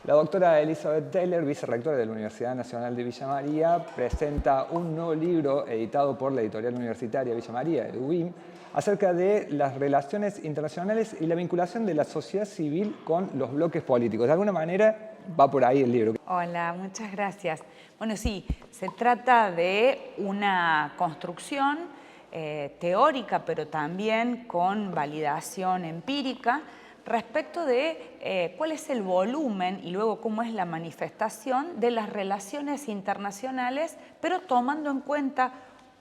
La doctora Elizabeth Taylor, vicerrectora de la Universidad Nacional de Villa María, presenta un nuevo libro editado por la editorial universitaria Villa María, EDUVIM, acerca de las relaciones internacionales y la vinculación de la sociedad civil con los bloques políticos. De alguna manera va por ahí el libro. Hola, muchas gracias. Bueno, sí, se trata de una construcción teórica, pero también con validación empírica respecto de cuál es el volumen y luego cómo es la manifestación de las relaciones internacionales, pero tomando en cuenta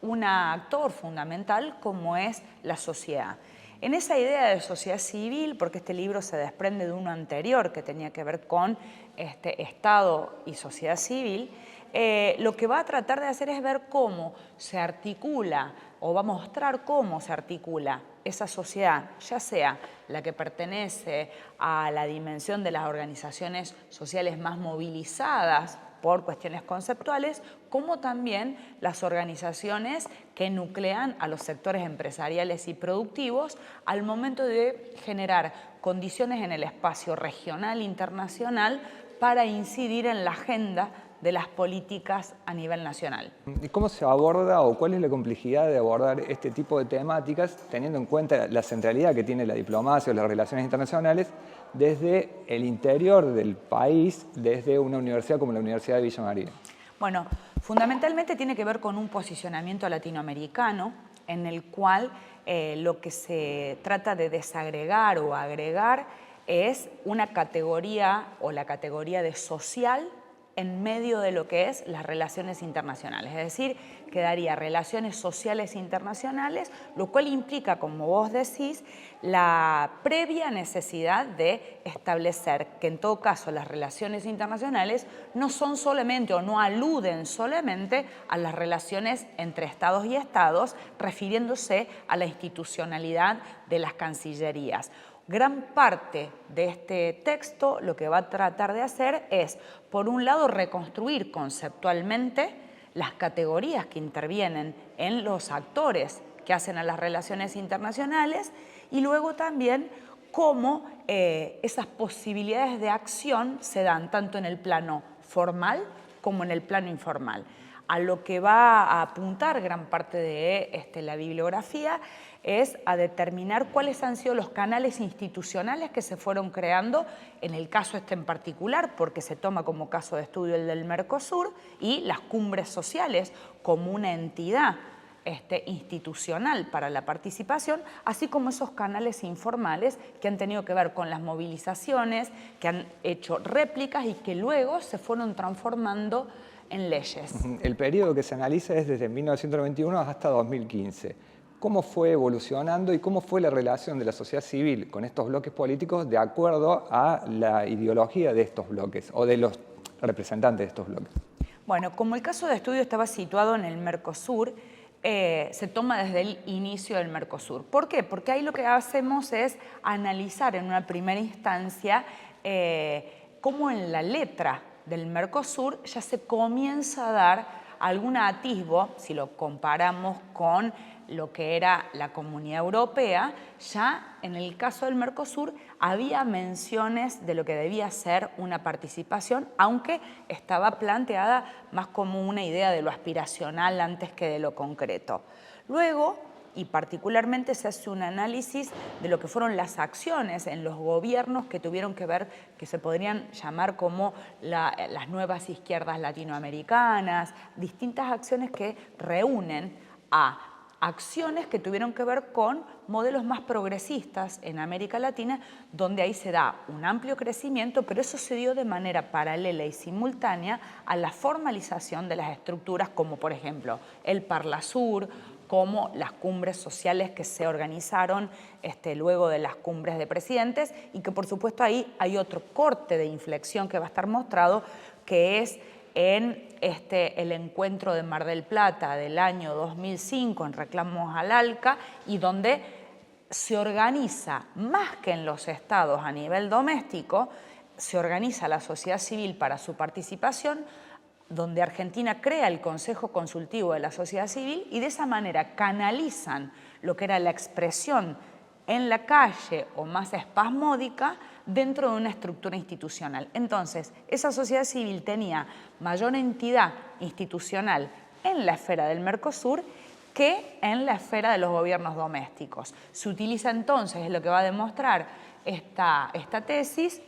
un actor fundamental como es la sociedad. En esa idea de sociedad civil, porque este libro se desprende de uno anterior que tenía que ver con Estado y sociedad civil, lo que va a tratar de hacer es ver cómo se articula o va a mostrar cómo se articula esa sociedad, ya sea la que pertenece a la dimensión de las organizaciones sociales más movilizadas por cuestiones conceptuales, como también las organizaciones que nuclean a los sectores empresariales y productivos al momento de generar condiciones en el espacio regional e internacional para incidir en la agenda de las políticas a nivel nacional. ¿Y cómo se aborda o cuál es la complejidad de abordar este tipo de temáticas teniendo en cuenta la centralidad que tiene la diplomacia o las relaciones internacionales desde el interior del país, desde una universidad como la Universidad de Villa María? Bueno, fundamentalmente tiene que ver con un posicionamiento latinoamericano en el cual lo que se trata de desagregar o agregar es una categoría o la categoría de social en medio de lo que es las relaciones internacionales. Es decir, quedaría relaciones sociales internacionales, lo cual implica, como vos decís, la previa necesidad de establecer que en todo caso las relaciones internacionales no son solamente o no aluden solamente a las relaciones entre estados y estados, refiriéndose a la institucionalidad de las cancillerías. Gran parte de este texto lo que va a tratar de hacer es, por un lado, reconstruir conceptualmente las categorías que intervienen en los actores que hacen a las relaciones internacionales y luego también cómo esas posibilidades de acción se dan tanto en el plano formal como en el plano informal. A lo que va a apuntar gran parte de la bibliografía es a determinar cuáles han sido los canales institucionales que se fueron creando, en el caso en particular, porque se toma como caso de estudio el del Mercosur, y las cumbres sociales como una entidad institucional para la participación, así como esos canales informales que han tenido que ver con las movilizaciones, que han hecho réplicas y que luego se fueron transformando en leyes. El periodo que se analiza es desde 1991 hasta 2015. ¿Cómo fue evolucionando y cómo fue la relación de la sociedad civil con estos bloques políticos de acuerdo a la ideología de estos bloques o de los representantes de estos bloques? Bueno, como el caso de estudio estaba situado en el Mercosur, se toma desde el inicio del Mercosur. ¿Por qué? Porque ahí lo que hacemos es analizar en una primera instancia cómo en la letra del Mercosur ya se comienza a dar algún atisbo, si lo comparamos con lo que era la Comunidad Europea, ya en el caso del Mercosur había menciones de lo que debía ser una participación, aunque estaba planteada más como una idea de lo aspiracional antes que de lo concreto. Luego, y particularmente se hace un análisis de lo que fueron las acciones en los gobiernos que tuvieron que ver, que se podrían llamar como las nuevas izquierdas latinoamericanas, distintas acciones que reúnen a acciones que tuvieron que ver con modelos más progresistas en América Latina, donde ahí se da un amplio crecimiento, pero eso se dio de manera paralela y simultánea a la formalización de las estructuras como, por ejemplo, el Parlasur, como las cumbres sociales que se organizaron luego de las cumbres de presidentes y que, por supuesto, ahí hay otro corte de inflexión que va a estar mostrado, que es en el encuentro de Mar del Plata del año 2005 en reclamos al ALCA y donde se organiza, más que en los estados a nivel doméstico, se organiza la sociedad civil para su participación, donde Argentina crea el Consejo Consultivo de la Sociedad Civil y de esa manera canalizan lo que era la expresión en la calle o más espasmódica dentro de una estructura institucional. Entonces, esa sociedad civil tenía mayor entidad institucional en la esfera del Mercosur que en la esfera de los gobiernos domésticos. Se utiliza entonces, es lo que va a demostrar esta tesis,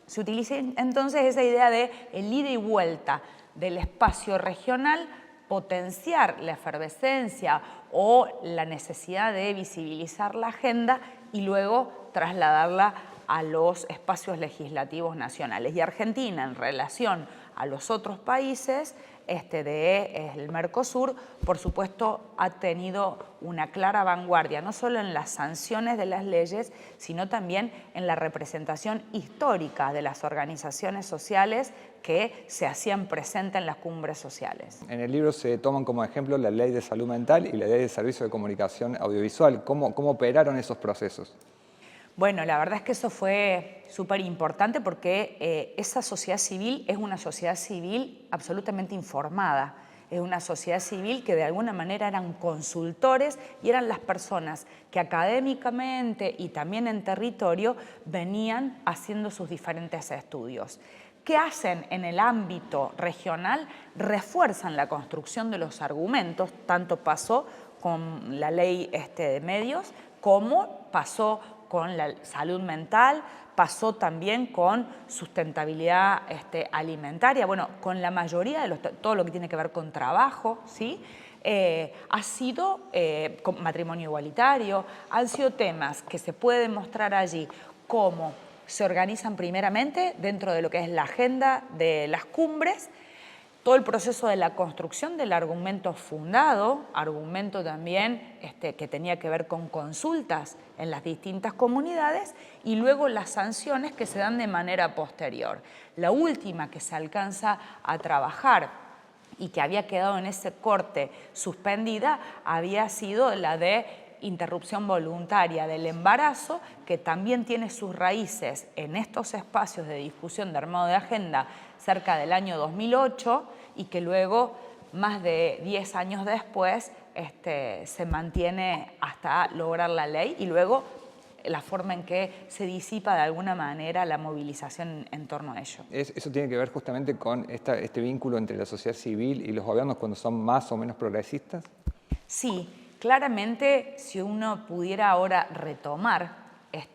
se utiliza entonces esa idea de el ida y vuelta del espacio regional, potenciar la efervescencia o la necesidad de visibilizar la agenda y luego trasladarla a los espacios legislativos nacionales. Y Argentina, en relación a los otros países del Mercosur, por supuesto, ha tenido una clara vanguardia, no solo en las sanciones de las leyes, sino también en la representación histórica de las organizaciones sociales que se hacían presentes en las cumbres sociales. En el libro se toman como ejemplo la Ley de Salud Mental y la Ley de Servicio de Comunicación Audiovisual. ¿Cómo operaron esos procesos? Bueno, la verdad es que eso fue súper importante porque esa sociedad civil es una sociedad civil absolutamente informada. Es una sociedad civil que de alguna manera eran consultores y eran las personas que académicamente y también en territorio venían haciendo sus diferentes estudios. ¿Qué hacen en el ámbito regional? Refuerzan la construcción de los argumentos, tanto pasó con la ley de medios como pasó con la salud mental, pasó también con sustentabilidad alimentaria, bueno, con la mayoría de todo lo que tiene que ver con trabajo, ¿sí? Ha sido con matrimonio igualitario, han sido temas que se puede demostrar allí cómo se organizan primeramente dentro de lo que es la agenda de las cumbres, todo el proceso de la construcción del argumento fundado, argumento también que tenía que ver con consultas en las distintas comunidades y luego las sanciones que se dan de manera posterior. La última que se alcanza a trabajar y que había quedado en ese corte suspendida había sido la de interrupción voluntaria del embarazo, que también tiene sus raíces en estos espacios de discusión de armado de agenda cerca del año 2008 y que luego, más de 10 años después, se mantiene hasta lograr la ley y luego la forma en que se disipa de alguna manera la movilización en torno a ello. Eso tiene que ver justamente con este vínculo entre la sociedad civil y los gobiernos cuando son más o menos progresistas. Sí, claramente si uno pudiera ahora retomar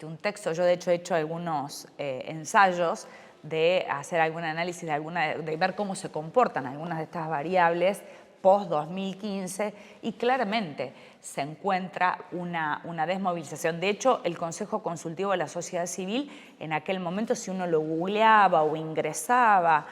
un texto, yo de hecho he hecho algunos ensayos de hacer algún análisis de ver cómo se comportan algunas de estas variables post-2015 y claramente se encuentra una desmovilización. De hecho, el Consejo Consultivo de la Sociedad Civil, en aquel momento, si uno lo googleaba o ingresaba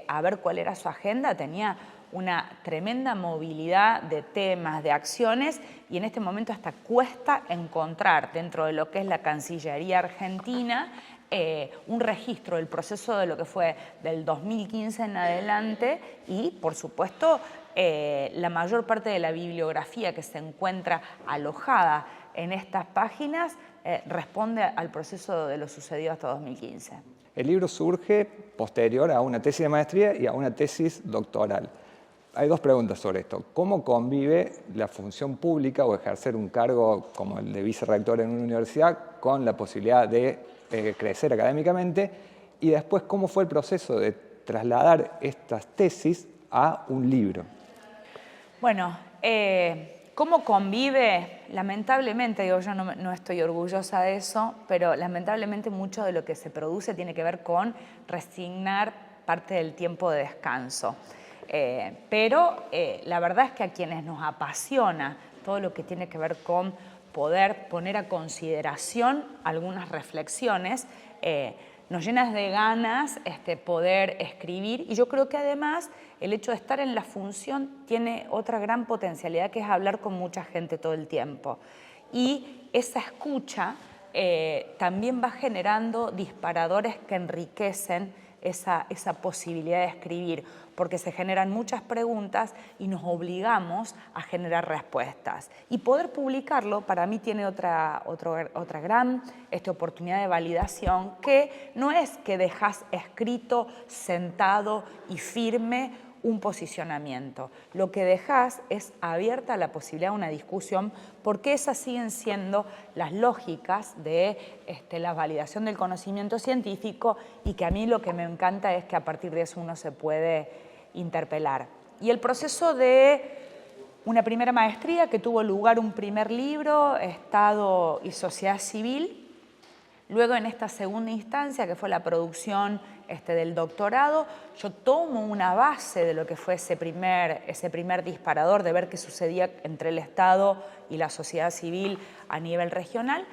a ver cuál era su agenda, tenía una tremenda movilidad de temas, de acciones, y en este momento hasta cuesta encontrar dentro de lo que es la Cancillería Argentina un registro del proceso de lo que fue del 2015 en adelante y, por supuesto, la mayor parte de la bibliografía que se encuentra alojada en estas páginas responde al proceso de lo sucedido hasta 2015. El libro surge posterior a una tesis de maestría y a una tesis doctoral. Hay dos preguntas sobre esto. ¿Cómo convive la función pública o ejercer un cargo como el de vicerrector en una universidad con la posibilidad de crecer académicamente? Y después, ¿cómo fue el proceso de trasladar estas tesis a un libro? Bueno, ¿cómo convive? Lamentablemente, digo, yo no estoy orgullosa de eso, pero lamentablemente mucho de lo que se produce tiene que ver con resignar parte del tiempo de descanso. Pero la verdad es que a quienes nos apasiona todo lo que tiene que ver con poder poner a consideración algunas reflexiones, nos llena de ganas poder escribir, y yo creo que además el hecho de estar en la función tiene otra gran potencialidad, que es hablar con mucha gente todo el tiempo. Y esa escucha también va generando disparadores que enriquecen esa posibilidad de escribir, porque se generan muchas preguntas y nos obligamos a generar respuestas. Y poder publicarlo para mí tiene otra gran oportunidad de validación, que no es que dejas escrito, sentado y firme un posicionamiento. Lo que dejás es abierta la posibilidad de una discusión, porque esas siguen siendo las lógicas de la validación del conocimiento científico, y que a mí lo que me encanta es que a partir de eso uno se puede interpelar. Y el proceso de una primera maestría, que tuvo lugar un primer libro, Estado y Sociedad Civil. Luego, en esta segunda instancia, que fue la producción del doctorado, yo tomo una base de lo que fue ese primer disparador de ver qué sucedía entre el Estado y la sociedad civil a nivel regional,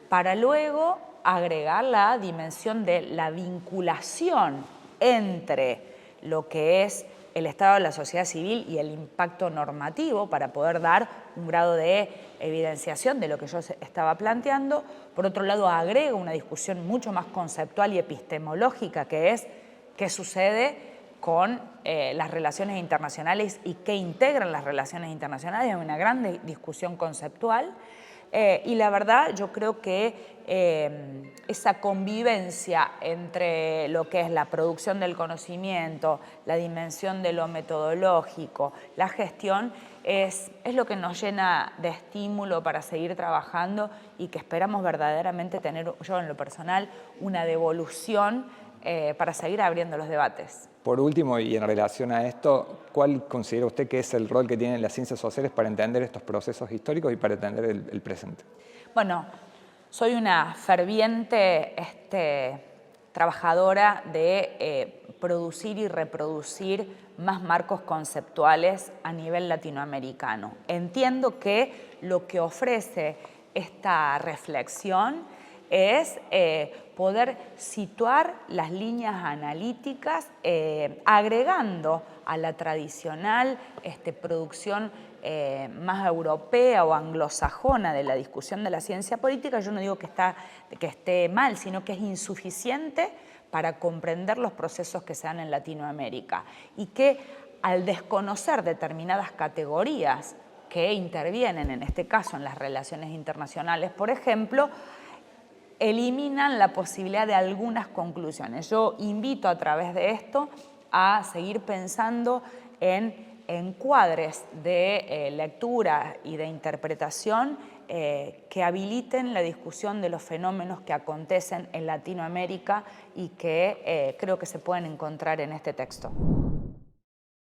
para luego agregar la dimensión de la vinculación entre lo que es el Estado de la sociedad civil y el impacto normativo, para poder dar un grado de evidenciación de lo que yo estaba planteando. Por otro lado, agrego una discusión mucho más conceptual y epistemológica, que es qué sucede con las relaciones internacionales y qué integran las relaciones internacionales. Hay una gran discusión conceptual. Y la verdad, yo creo que esa convivencia entre lo que es la producción del conocimiento, la dimensión de lo metodológico, la gestión, es lo que nos llena de estímulo para seguir trabajando, y que esperamos verdaderamente tener, yo en lo personal, una devolución para seguir abriendo los debates. Por último, y en relación a esto, ¿cuál considera usted que es el rol que tienen las ciencias sociales para entender estos procesos históricos y para entender el presente? Bueno, soy una ferviente trabajadora de producir y reproducir más marcos conceptuales a nivel latinoamericano. Entiendo que lo que ofrece esta reflexión es poder situar las líneas analíticas, agregando a la tradicional producción más europea o anglosajona de la discusión de la ciencia política. Yo no digo que esté mal, sino que es insuficiente para comprender los procesos que se dan en Latinoamérica, y que al desconocer determinadas categorías que intervienen, en este caso en las relaciones internacionales, por ejemplo, eliminan la posibilidad de algunas conclusiones. Yo invito a través de esto a seguir pensando en encuadres de lectura y de interpretación que habiliten la discusión de los fenómenos que acontecen en Latinoamérica y que creo que se pueden encontrar en este texto.